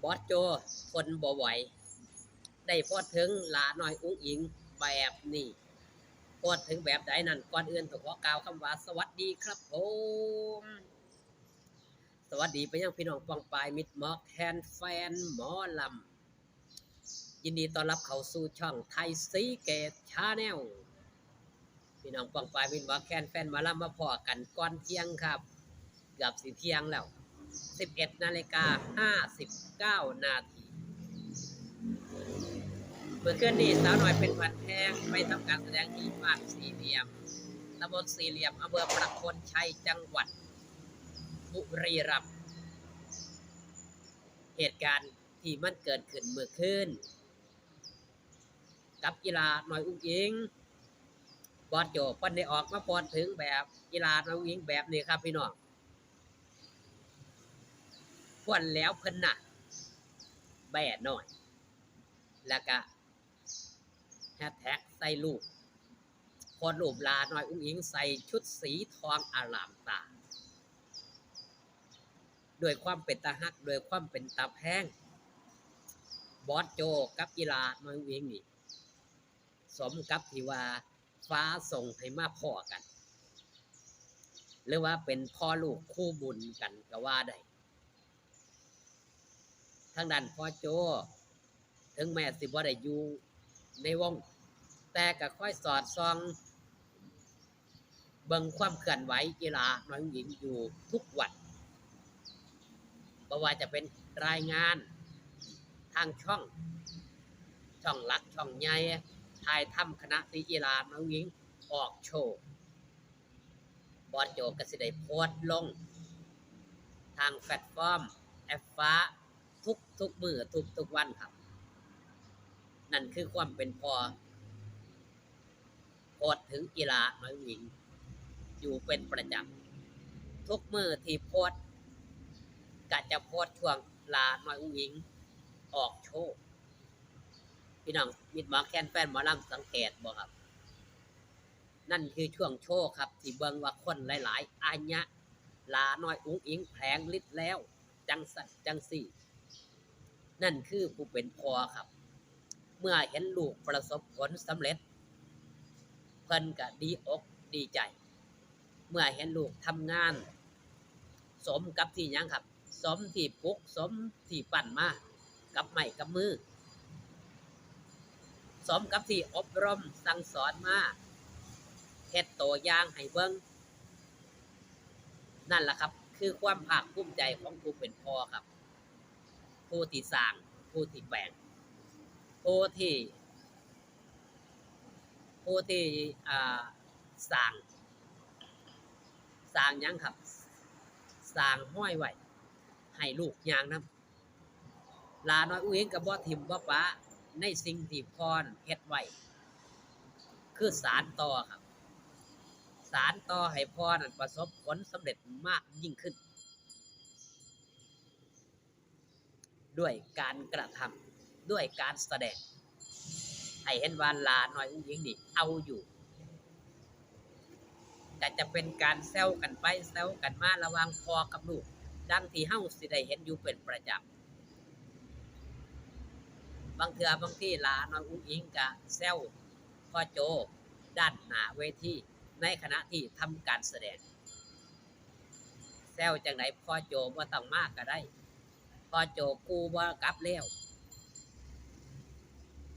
บอสโจทนบ่ไหวได้พอถึงหลาน้อยอุ้งอิงแบบนี้พอถึงแบบใดนั่นก่อนอื่นต้องขอกล่าวคำว่าสวัสดีครับผมสวัสดีไปยังพี่น้องปองปายมิตรหมอกแทนแฟนหมอลำยินดีต้อนรับเข้าสู่ช่องไทยซีเกตชาแนลพี่น้องปองปายมิตรหมอกแคนแฟนหมอลำมาพอกันก่อนเที่ยงครับเกือบสิเที่ยงแล้ว11:59 นาทีเมื่อคืนนี้สาวน้อยเป็นวันแท้งไปทำการแสดงที่บ้านสี่เหลี่ยมตำบลสี่เหลี่ยมอำเภอประโคนชัยจังหวัดบุรีรัมย์เหตุการณ์ที่มันเกิดขึ้นเมื่อคืนกับกีฬาน้อยอุ้งอิงบอสโจเพิ่นได้ออกมาพูดถึงแบบกีฬาน้อยอุ้งอิงแบบนี้ครับพี่น้องพ่นแล้วเพิ่นน่ะแบ่น้อยแล้วก็แฮชแท็กใส่รูปโพสต์รูปลาน้อยอุ้งอิงใส่ชุดสีทองอลามตาด้วยความเป็นตาฮักด้วยความเป็นตาแพงบอสโจกับกีฬาน้อยอุ้งอิงนี่สมกับที่ว่าฟ้าส่งให้มาพ่อกันหรือว่าเป็นพ่อลูกคู่บุญกันก็ว่าได้ทางด้านพ่อโจถึงแม้สิบ่ได้อยู่ในวงแต่ก็ค่อยสอดส่องเบิ่งความเคลื่อนไหวกีฬาน้อยหญิงอยู่ทุกวันบ่ว่าจะเป็นรายงานทางช่องหลักช่องใหญ่ถ่ายทำคณะกีฬาน้อยหญิงออกโชว์บอสโจก็สิได้โพสต์ลงทางแพลตฟอร์มแอปฟ้าทุกมื้อทุกวันครับนั่นคือความเป็นพอโพสต์ถึงกีฬาน้อยหญิงอยู่เป็นประจำทุกมื้อที่โพสต์ก็จะโพสต์ช่วงลาน้อยหญิงออกโชว์พี่น้องมิตรหมอแคนแฟนหมอลำสังเกตบ่ครับนั่นคือช่วงโชว์ครับที่เบิ่งว่าคนหลายๆอาญะลาน้อยอุ้งอิงแผลงฤทธิ์แล้วจังสันจังสี่นั่นคือผู้เป็นพ่อครับเมื่อเห็นลูกประสบผลสำเร็จเพิ่นก็ดีอกดีใจเมื่อเห็นลูกทำงานสมกับที่ยังครับสมที่ปลุกสมที่ปั่นมากับไม้กับมือสมกับที่อบรมสั่งสอนมาเฮ็ดตัวอย่างให้เบิ่งนั่นแหละครับคือความภาคภูมิใจของผู้เป็นพ่อครับผู้ที่สร้างผู้ที่แปลงผู้ที่ผู้ที่อ่าสร้างหยังครับสร้างห้อยไว้ให้ลูกย่างนำหลาน้อยอุ้งอิงก็บ่ทิ่มบ่ปะในสิ่งที่พ่อเฮ็ดไว้คือสานต่อครับสานต่อให้พ่อนั้นประสบผลสำเร็จมากยิ่งขึ้นด้วยการกระทำด้วยการแสดงให้เห็นว่าหลาน้อยอุ้งอิงนี่เอาอยู่แต่จะเป็นการแซวกันไปแซวกันมาระหว่างพ่อกับลูกดังที่เฮาสิได้เห็นอยู่เป็นประจำบางเทื่อบางที่หลาน้อยอุ้งอิงก็แซวพ่อโจด้านหน้าเวทีในขณะที่ทำการแสดงแซวจังไดพ่อโจบ่ต้องมาก็ได้พ่อโจกูบ่กลับแล้ว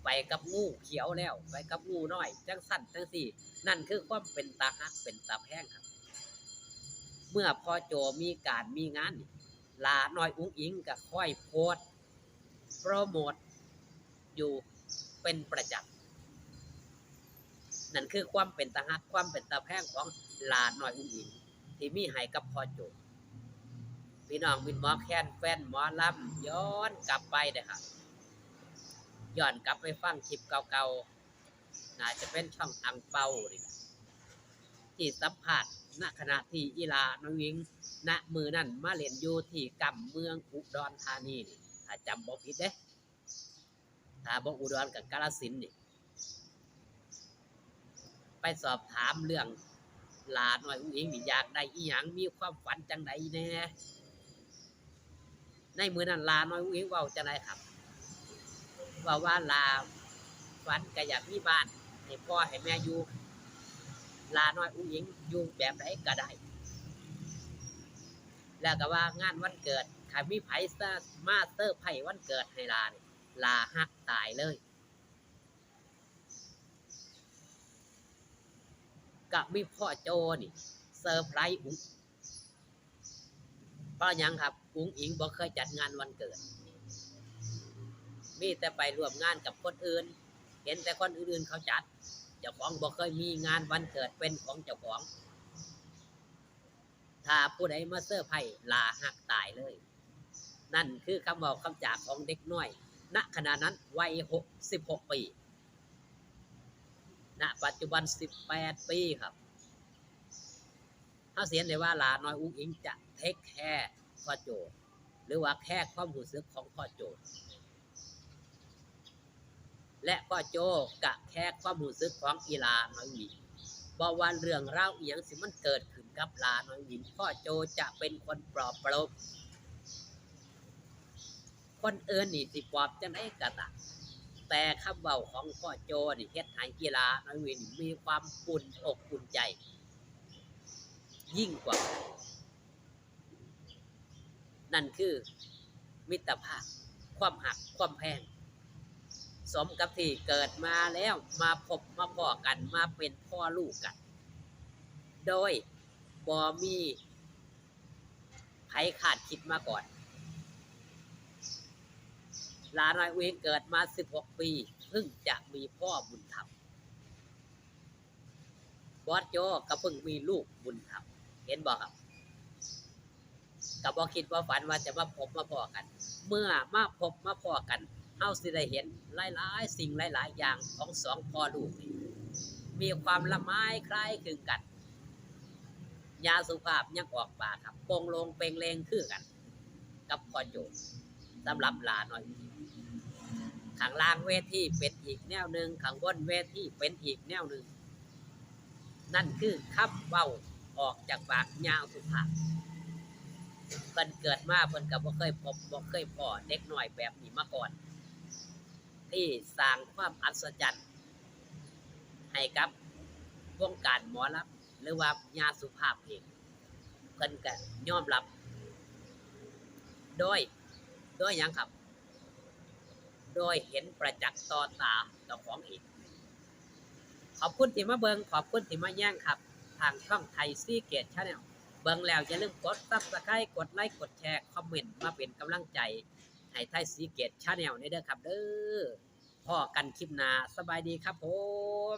ไปกับงูเขียวแล้วไปกับงูน้อยจังสั่นจังสี่นั่นคือความเป็นตาฮักเป็นตาแพงครับเมื่อพ่อโจมีการมีงานหลาน้อยอุ้งอิงก็ค่อยโพสต์โปรโมทอยู่เป็นประจำนั่นคือความเป็นตาฮักความเป็นตาแพงของหลาน้อยอุ้งอิงที่มีให้กับพ่อโจพี่น้องมิตรหมอแคนแฟนหมอลำย้อนกลับไปเด้อครับย้อนกลับไปฟังคลิปเก่าๆน่าจะเป็นช่องอังเปานี่แหละที่สัมผัสณขณะที่อีลาน้องหญิงณมือนั่นมาเล่นอยู่ที่กำเมืองอุดรธานีนี่ถ้าจำบ่ผิดเด้ถ้าบ่อุดรกับกาฬสินธุ์นี่ไปสอบถามเรื่องหลาน้อยอุ้งอิงนี่อยากได้อีหยังมีความฝันจังใดแน่ ในมื้อนั้นลาน้อยอุ้งอิงเว้าจังไดครับเว้าว่าลาฝันก็อยากมีบ้านให้พ่อให้แม่อยู่ลาน้อยอุ้งอิงอยู่แบบใดก็ได้แล้วก็ว่างานวันเกิดถ้ามีไผมาเซอร์ไพรส์วันเกิดให้ลานี่ลาฮักตายเลยก็มีพ่อโจนี่เซอร์ไพรส์อุ้งเพราะหยังครับอุ้งอิงบ่เคยจัดงานวันเกิดมีแต่ไปร่วมงานกับคนอื่นเห็นแต่คนอื่นๆเขาจัดเจ้าของบ่เคยมีงานวันเกิดเป็นของเจ้าของถ้าผู้ใดมาเซอร์ไพรส์ลาหักตายเลยนั่นคือคำเว้าคำจาของเด็กน้อยณขณะนั้นวัย16ปีณปัจจุบัน18ปีครับเฮาสิเห็นได้ว่าลาน้อยอุ้งอิงจะเทคแคร์พ่อโจหรือว่าแค่ความรู้สึกของพ่อโจและพ่อโจกะแค่ความรู้สึกของอีลาน้อยหญิงบ่ว่าเรื่องราวอีหยังสิมันเกิดขึ้นกับลาน้อยหญิงพ่อโจจะเป็นคนปลอบประโลมคนอื่นนี่สิปลอบจังได๋ก็ตามแต่คำเว้าของพ่อโจนี่เฮ็ดให้อีลาน้อยหญิงมีความอุ่นอกอุ่นใจยิ่งกว่านั่นคือมิตรภาพความหักความแพงสมกับที่เกิดมาแล้วมาพบมาพ้อกันมาเป็นพ่อลูกกันโดยบ่มีไผคาดคิดมาก่อนลาน้อยอุ้งเกิดมา16ปีเพิ่งจะมีพ่อบุญธรรมบอสโจก็เพิ่งมีลูกบุญธรรมเห็นบ่ครับก็บ่คิดว่าฝันว่าจะมาพบมาพ้อกันเมื่อมาพบมาพ้อกันเฮาสิได้เห็นหลายๆสิ่งหลายๆอย่างของสองพ่อลูกนี่มีความละไม้คล้ายคลึงกันยาสุภาพยังออกปากครับโปงลงเปงเลงคือกันกับพ่อโจสำหรับลาน้อยข้างล่างเวทีเป็นอีกแนวหนึ่งข้างบนเวทีเป็นอีกแนวหนึ่งนั่นคือคำเว้าออกจากปากยาสุภาพเพิ่นเกิดมาเพิ่นก็บ่เคยพบบ่เคยพ้อเด็กน้อยแบบนี้มาก่อนที่สร้างความอัศจรรย์ให้กับวงการหมอลำหรือว่าญาสุภาพเองเพิ่นก็ยอมรับโดยหยังครับโดยเห็นประจักษ์ต่อตาเจ้าของเองขอบคุณที่มาเบิ่งขอบคุณที่มาแย่งครับทางช่องไทยซีเกต Channel เบิ่งแล้วอย่าลืมกด Subscribe กดไลค์กดแชร์คอมเมนต์มาเป็นกำลังใจให้ไทยซีเกต Channel นี่เด้อครับเด้อพ้อกันคลิปหน้าสบายดีครับผม